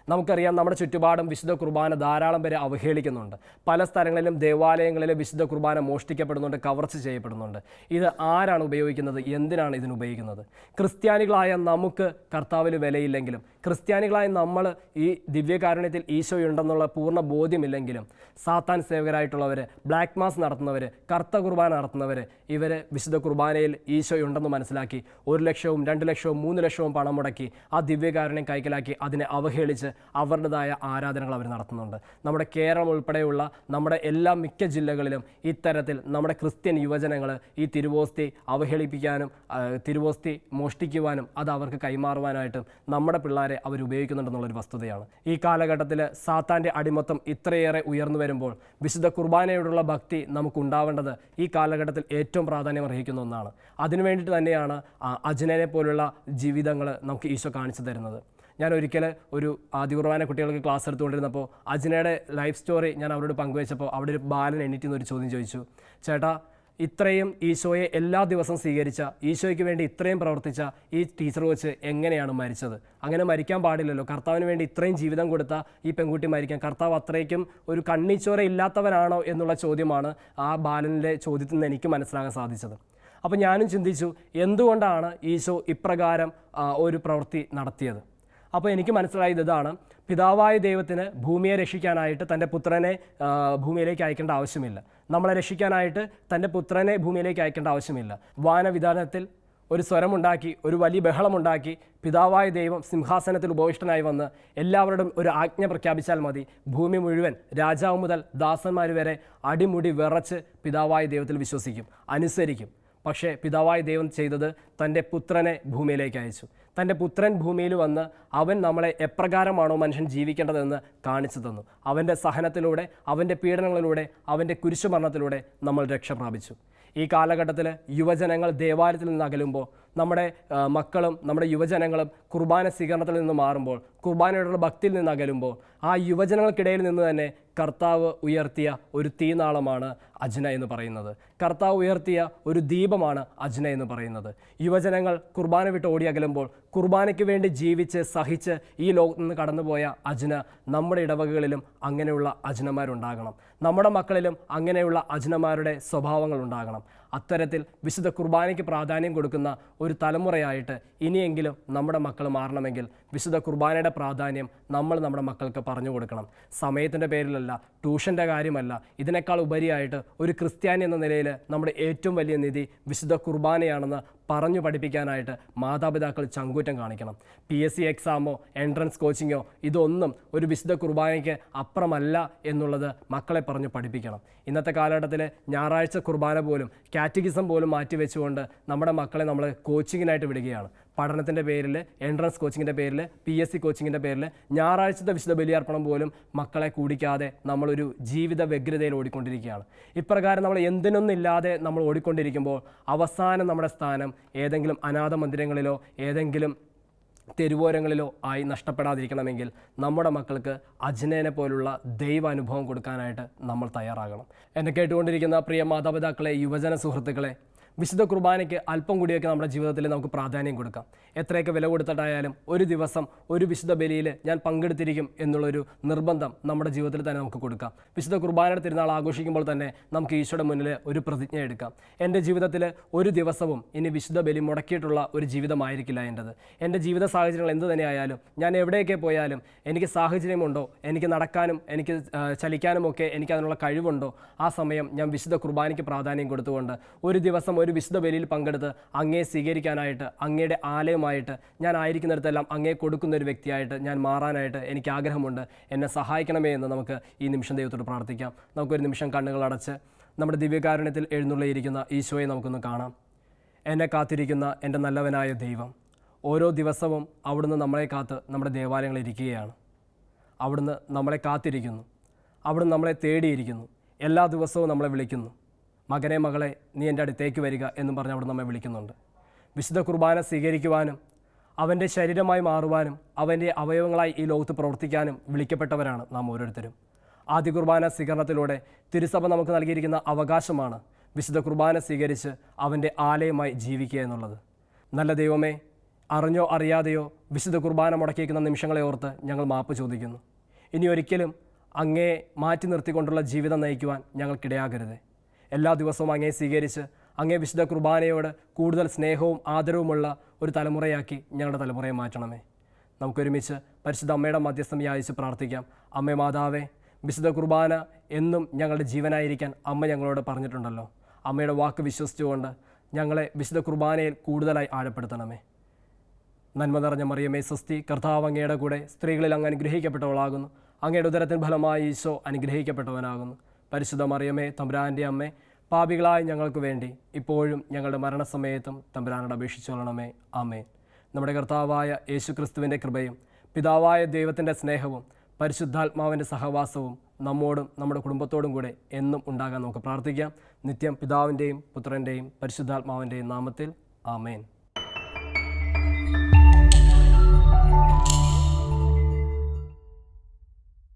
നമുക്കറിയാം, നമ്മുടെ ചുറ്റുപാടും വിശുദ്ധ കുർബാന ധാരാളം പേരെ അവഹേളിക്കുന്നുണ്ട്. പല സ്ഥലങ്ങളിലും ദേവാലയങ്ങളിൽ വിശുദ്ധ കുർബാന മോഷ്ടിക്കപ്പെടുന്നുണ്ട്, കവർച്ച ചെയ്യപ്പെടുന്നുണ്ട്. ഇത് ആരാണ് ഉപയോഗിക്കുന്നത്? എന്തിനാണ് ഇതിന് ഉപയോഗിക്കുന്നത്? ക്രിസ്ത്യാനികളായ നമുക്ക് കർത്താവിൽ വിലയില്ലെങ്കിലും, ക്രിസ്ത്യാനികളായ നമ്മൾ ഈ ദിവ്യകാരുണ്യത്തിൽ ഈശോയുണ്ടെന്നുള്ള പൂർണ്ണ ബോധ്യമില്ലെങ്കിലും, സാത്താൻ സേവകരായിട്ടുള്ളവർ, ബ്ലാക്ക് മാസ് നടത്തുന്നവർ, കറുത്ത കുർബാന നടത്തുന്നവർ, ഇവർ വിശുദ്ധ കുർബാനയിൽ ഈശോയുണ്ടെന്ന് മനസ്സിലാക്കി 1 ലക്ഷവും 2 ലക്ഷവും 3 ലക്ഷവും പണം മുടക്കി ആ ദിവ്യകാരുണ്യം കൈക്കലാക്കി അതിനെ അവഹേളിച്ച് അവരുടേതായ ആരാധനകൾ അവർ നടത്തുന്നുണ്ട്. നമ്മുടെ കേരളം ഉൾപ്പെടെയുള്ള നമ്മുടെ എല്ലാ മിക്ക ജില്ലകളിലും ഇത്തരത്തിൽ നമ്മുടെ ക്രിസ്ത്യൻ യുവജനങ്ങൾ ഈ തിരുവോസ്തി അവഹേളിപ്പിക്കാനും തിരുവോസ്തി മോഷ്ടിക്കുവാനും അത് അവർക്ക് കൈമാറുവാനായിട്ടും നമ്മുടെ പിള്ളേരെ അവർ ഉപയോഗിക്കുന്നുണ്ടെന്നുള്ളൊരു വസ്തുതയാണ്. ഈ കാലഘട്ടത്തിൽ സാത്താൻ്റെ അടിമത്തം ഇത്രയേറെ ഉയർന്നു വരുമ്പോൾ വിശുദ്ധ കുർബാനയോടുള്ള ഭക്തി നമുക്കുണ്ടാവേണ്ടത് ഈ കാലഘട്ടത്തിൽ ഏറ്റവും പ്രാധാന്യം അർഹിക്കുന്ന ഒന്നാണ്. അതിനു വേണ്ടിയിട്ട് തന്നെയാണ് അജ്ഞനെ പോലുള്ള ജീവിതങ്ങൾ നമുക്ക് ഈശോ കാണിച്ചു തരുന്നത്. ഞാൻ ഒരിക്കൽ ഒരു ആദ്യ കുർബാന കുട്ടികൾക്ക് ക്ലാസ് എടുത്തുകൊണ്ടിരുന്നപ്പോൾ അജ്ഞയുടെ ലൈഫ് സ്റ്റോറി ഞാൻ അവരോട് പങ്കുവെച്ചപ്പോൾ അവിടെ ഒരു ബാലൻ എണീറ്റ് ഒരു ചോദ്യം ചോദിച്ചു. ചേട്ടാ, ഇത്രയും ഈശോയെ എല്ലാ ദിവസവും സ്വീകരിച്ച, ഈശോയ്ക്ക് വേണ്ടി ഇത്രയും പ്രവർത്തിച്ച ഈ ടീച്ചർ വെച്ച് എങ്ങനെയാണ് മരിച്ചത്? അങ്ങനെ മരിക്കാൻ പാടില്ലല്ലോ. കർത്താവിന് വേണ്ടി ഇത്രയും ജീവിതം കൊടുത്ത ഈ പെൺകുട്ടി മരിക്കാൻ കർത്താവ് അത്രയ്ക്കും ഒരു കണ്ണിച്ചോര ഇല്ലാത്തവനാണോ എന്നുള്ള ചോദ്യമാണ് ആ ബാലൻ്റെ ചോദ്യത്തിൽ നിന്ന് എനിക്ക് മനസ്സിലാക്കാൻ സാധിച്ചത്. അപ്പോൾ ഞാനും ചിന്തിച്ചു, എന്തുകൊണ്ടാണ് ഈശോ ഇപ്രകാരം ഒരു പ്രവൃത്തി നടത്തിയത്? അപ്പോൾ എനിക്ക് മനസ്സിലായത് ഇതാണ്: പിതാവായ ദൈവത്തിന് ഭൂമിയെ രക്ഷിക്കാനായിട്ട് തൻ്റെ പുത്രനെ ഭൂമിയിലേക്ക് അയക്കേണ്ട ആവശ്യമില്ല. നമ്മളെ രക്ഷിക്കാനായിട്ട് തൻ്റെ പുത്രനെ ഭൂമിയിലേക്ക് അയക്കേണ്ട ആവശ്യമില്ല. വാനവിധാനത്തിൽ ഒരു സ്വരമുണ്ടാക്കി, ഒരു വലിയ ബഹളമുണ്ടാക്കി, പിതാവായ ദൈവം സിംഹാസനത്തിൽ ഉപവിഷ്ടനായി വന്ന് എല്ലാവരോടും ഒരു ആജ്ഞ പ്രഖ്യാപിച്ചാൽ മതി. ഭൂമി മുഴുവൻ, രാജാവ് മുതൽ ദാസന്മാർ വരെ അടിമുടി വിറച്ച് പിതാവായ ദൈവത്തിൽ വിശ്വസിക്കും, അനുസരിക്കും. പക്ഷേ പിതാവായ ദൈവം ചെയ്തത് തൻ്റെ പുത്രനെ ഭൂമിയിലേക്ക് അയച്ചു. തൻ്റെ പുത്രൻ ഭൂമിയിൽ വന്ന് അവൻ നമ്മളെ എപ്രകാരമാണോ മനുഷ്യൻ ജീവിക്കേണ്ടതെന്ന് കാണിച്ചു തന്നു. അവൻ്റെ സഹനത്തിലൂടെ, അവൻ്റെ പീഡനങ്ങളിലൂടെ, അവൻ്റെ കുരിശുമരണത്തിലൂടെ നമ്മൾ രക്ഷ പ്രാപിച്ചു. ഈ കാലഘട്ടത്തിൽ യുവജനങ്ങൾ ദേവാലയത്തിൽ നിന്ന് അകലുമ്പോൾ, നമ്മുടെ മക്കളും നമ്മുടെ യുവജനങ്ങളും കുർബാന സ്വീകരണത്തിൽ നിന്ന് മാറുമ്പോൾ, കുർബാനയോടുള്ള ഭക്തിയിൽ നിന്ന് അകലുമ്പോൾ, ആ യുവജനങ്ങൾക്കിടയിൽ നിന്ന് തന്നെ കർത്താവ് ഉയർത്തിയ ഒരു തീനാളമാണ് അജ്ഞ എന്ന് പറയുന്നത്. കർത്താവ് ഉയർത്തിയ ഒരു ദീപമാണ് അജ്ഞ എന്ന് പറയുന്നത്. യുവജനങ്ങൾ കുർബാന വിട്ട് ഓടി അകലുമ്പോൾ, കുർബാനയ്ക്ക് വേണ്ടി ജീവിച്ച് സഹിച്ച് ഈ ലോകത്ത് നിന്ന് കടന്നുപോയ അജ്ഞ നമ്മുടെ ഇടവകകളിലും അങ്ങനെയുള്ള അജ്ഞമാരുണ്ടാകണം. നമ്മുടെ മക്കളിലും അങ്ങനെയുള്ള അജ്ഞമാരുടെ സ്വഭാവങ്ങൾ ഉണ്ടാകണം. അത്തരത്തിൽ വിശുദ്ധ കുർബാനയ്ക്ക് പ്രാധാന്യം കൊടുക്കുന്ന ഒരു തലമുറയായിട്ട് ഇനിയെങ്കിലും നമ്മുടെ മക്കൾ മാറണമെങ്കിൽ വിശുദ്ധ കുർബാനയുടെ പ്രാധാന്യം നമ്മൾ നമ്മുടെ മക്കൾക്ക് പറഞ്ഞു കൊടുക്കണം. സമയത്തിൻ്റെ പേരിലല്ല, ട്യൂഷൻ്റെ കാര്യമല്ല, ഇതിനേക്കാൾ ഉപരിയായിട്ട് ഒരു ക്രിസ്ത്യാനി എന്ന നിലയിൽ നമ്മുടെ ഏറ്റവും വലിയ നിധി വിശുദ്ധ കുർബാനയാണെന്ന് പറഞ്ഞു പഠിപ്പിക്കാനായിട്ട് മാതാപിതാക്കൾ ചങ്കൂറ്റം കാണിക്കണം. PSC എക്സാമോ എൻട്രൻസ് കോച്ചിങ്ങോ ഇതൊന്നും ഒരു വിശുദ്ധ കുർബാനയ്ക്ക് അപ്പുറമല്ല എന്നുള്ളത് മക്കളെ പറഞ്ഞു പഠിപ്പിക്കണം. ഇന്നത്തെ കാലഘട്ടത്തിൽ ഞായറാഴ്ച കുർബാന പോലും കാറ്റഗിസം പോലും മാറ്റിവെച്ചുകൊണ്ട് നമ്മുടെ മക്കളെ നമ്മൾ കോച്ചിങ്ങിനായിട്ട് വിടുകയാണ്. പഠനത്തിൻ്റെ പേരിൽ, എൻട്രൻസ് കോച്ചിങ്ങിൻ്റെ പേരിൽ, PSC കോച്ചിങ്ങിൻ്റെ പേരിൽ ഞായറാഴ്ചത്തെ വിശുദ്ധ ബലിയർപ്പണം പോലും മക്കളെ കൂടിക്കാതെ നമ്മളൊരു ജീവിത വ്യഗ്രതയിൽ ഓടിക്കൊണ്ടിരിക്കുകയാണ്. ഇപ്രകാരം നമ്മൾ എന്തിനൊന്നില്ലാതെ നമ്മൾ ഓടിക്കൊണ്ടിരിക്കുമ്പോൾ അവസാനം നമ്മുടെ സ്ഥാനം ഏതെങ്കിലും അനാഥ മന്ദിരങ്ങളിലോ ഏതെങ്കിലും തെരുവോരങ്ങളിലോ ആയി നഷ്ടപ്പെടാതിരിക്കണമെങ്കിൽ നമ്മുടെ മക്കൾക്ക് അജ്ഞേനെ പോലുള്ള ദൈവാനുഭവം കൊടുക്കാനായിട്ട് നമ്മൾ തയ്യാറാകണം. എന്നെ കേട്ടുകൊണ്ടിരിക്കുന്ന പ്രിയ മാതാപിതാക്കളെ, യുവജന സുഹൃത്തുക്കളെ, വിശുദ്ധ കുർബാനയ്ക്ക് അല്പം കൂടിയൊക്കെ നമ്മുടെ ജീവിതത്തിൽ നമുക്ക് പ്രാധാന്യം കൊടുക്കാം. എത്രയൊക്കെ വില കൊടുത്തിട്ടായാലും ഒരു ദിവസം ഒരു വിശുദ്ധ ബലിയിൽ ഞാൻ പങ്കെടുത്തിരിക്കും എന്നുള്ളൊരു നിർബന്ധം നമ്മുടെ ജീവിതത്തിൽ തന്നെ നമുക്ക് കൊടുക്കാം. വിശുദ്ധ കുർബാനയുടെ തിരുനാൾ ആഘോഷിക്കുമ്പോൾ തന്നെ നമുക്ക് ഈശോയുടെ മുന്നിൽ ഒരു പ്രതിജ്ഞ എടുക്കാം. എൻ്റെ ജീവിതത്തിൽ ഒരു ദിവസവും ഇനി വിശുദ്ധ ബലി മുടക്കിയിട്ടുള്ള ഒരു ജീവിതമായിരിക്കില്ല എൻ്റെത്. എൻ്റെ ജീവിത സാഹചര്യങ്ങൾ എന്ത് തന്നെയായാലും, ഞാൻ എവിടെയൊക്കെ പോയാലും, എനിക്ക് സാഹചര്യമുണ്ടോ, എനിക്ക് നടക്കാനും എനിക്ക് ചലിക്കാനുമൊക്കെ എനിക്ക് അതിനുള്ള കഴിവുണ്ടോ, ആ സമയം ഞാൻ വിശുദ്ധ കുർബാനയ്ക്ക് പ്രാധാന്യം കൊടുത്തുകൊണ്ട് ഒരു ദിവസം ഒരു വിശുദ്ധ ബലിയിൽ പങ്കെടുത്ത് അങ്ങയെ സ്വീകരിക്കാനായിട്ട്, അങ്ങയുടെ ആലയമായിട്ട് ഞാൻ ആയിരിക്കുന്നിടത്തെല്ലാം അങ്ങയെ കൊടുക്കുന്ന ഒരു വ്യക്തിയായിട്ട് ഞാൻ മാറാനായിട്ട് എനിക്ക് ആഗ്രഹമുണ്ട്. എന്നെ സഹായിക്കണമേ എന്ന് നമുക്ക് ഈ നിമിഷം ദൈവത്തോട് പ്രാർത്ഥിക്കാം. നമുക്കൊരു നിമിഷം കണ്ണുകൾ അടച്ച് നമ്മുടെ ദിവ്യകാരുണ്യത്തിൽ എഴുന്നള്ളിയിരിക്കുന്ന ഈശോയെ നമുക്കൊന്ന് കാണാം. എന്നെ കാത്തിരിക്കുന്ന എൻ്റെ നല്ലവനായ ദൈവം, ഓരോ ദിവസവും അവിടുന്ന് നമ്മളെ കാത്ത് നമ്മുടെ ദേവാലയങ്ങളിൽ ഇരിക്കുകയാണ്. അവിടുന്ന് നമ്മളെ കാത്തിരിക്കുന്നു, അവിടുന്ന് നമ്മളെ തേടിയിരിക്കുന്നു, എല്ലാ ദിവസവും നമ്മളെ വിളിക്കുന്നു. മകനെ, മകളെ, നീ എൻ്റെ അടുത്തേക്ക് വരിക എന്നും പറഞ്ഞ് അവിടെ നമ്മെ വിളിക്കുന്നുണ്ട്. വിശുദ്ധ കുർബാന സ്വീകരിക്കുവാനും അവൻ്റെ ശരീരമായി മാറുവാനും അവൻ്റെ അവയവങ്ങളായി ഈ ലോകത്ത് പ്രവർത്തിക്കാനും വിളിക്കപ്പെട്ടവരാണ് നാം ഓരോരുത്തരും. ആദ്യ കുർബാന സ്വീകരണത്തിലൂടെ തിരുസഭ നമുക്ക് നൽകിയിരിക്കുന്ന അവകാശമാണ് വിശുദ്ധ കുർബാന സ്വീകരിച്ച് അവൻ്റെ ആലയമായി ജീവിക്കുക എന്നുള്ളത്. നല്ല ദൈവമേ, അറിഞ്ഞോ അറിയാതെയോ വിശുദ്ധ കുർബാന മുടക്കിയിരിക്കുന്ന നിമിഷങ്ങളെ ഓർത്ത് ഞങ്ങൾ മാപ്പ് ചോദിക്കുന്നു. ഇനി ഒരിക്കലും അങ്ങയെ മാറ്റി നിർത്തിക്കൊണ്ടുള്ള ജീവിതം നയിക്കുവാൻ ഞങ്ങൾക്കിടയാകരുത്. എല്ലാ ദിവസവും അങ്ങയെ സ്വീകരിച്ച് അങ്ങേ വിശുദ്ധ കുർബാനയോട് കൂടുതൽ സ്നേഹവും ആദരവുമുള്ള ഒരു തലമുറയാക്കി ഞങ്ങളുടെ തലമുറയെ മാറ്റണമേ. നമുക്കൊരുമിച്ച് പരിശുദ്ധ അമ്മയുടെ മധ്യസ്ഥം യാചിച്ച് പ്രാർത്ഥിക്കാം. അമ്മേ മാതാവേ, വിശുദ്ധ കുർബാന എന്നും ഞങ്ങളുടെ ജീവനായിരിക്കാൻ അമ്മ ഞങ്ങളോട് പറഞ്ഞിട്ടുണ്ടല്ലോ. അമ്മയുടെ വാക്ക് വിശ്വസിച്ചുകൊണ്ട് ഞങ്ങളെ വിശുദ്ധ കുർബാനയിൽ കൂടുതലായി ആഴപ്പെടുത്തണമേ. നന്മ നിറഞ്ഞ മറിയമേ സ്വസ്തി, കർത്താവ് അങ്ങയുടെ കൂടെ സ്ത്രീകളിൽ അങ്ങ് അനുഗ്രഹിക്കപ്പെട്ടവളാകുന്നു. അങ്ങയുടെ ഉദരത്തിൻ ഫലമായി ഈശോ അനുഗ്രഹിക്കപ്പെട്ടവനാകുന്നു. പരിശുദ്ധ മറിയമേ, തമ്പുരാൻ്റെ അമ്മേ, പാപികളായ ഞങ്ങൾക്ക് വേണ്ടി ഇപ്പോഴും ഞങ്ങളുടെ മരണസമയത്തും തമ്പുരാനോട് അപേക്ഷിച്ചുകൊള്ളണമേ. ആമേൻ. നമ്മുടെ കർത്താവായ യേശുക്രിസ്തുവിൻ്റെ കൃപയും പിതാവായ ദൈവത്തിൻ്റെ സ്നേഹവും പരിശുദ്ധാത്മാവിൻ്റെ സഹവാസവും നമ്മോടും നമ്മുടെ കുടുംബത്തോടും കൂടെ എന്നും ഉണ്ടാകാൻ നമുക്ക് പ്രാർത്ഥിക്കാം. നിത്യം പിതാവിൻ്റെയും പുത്രൻ്റെയും പരിശുദ്ധാത്മാവിൻ്റെയും നാമത്തിൽ. ആമേൻ.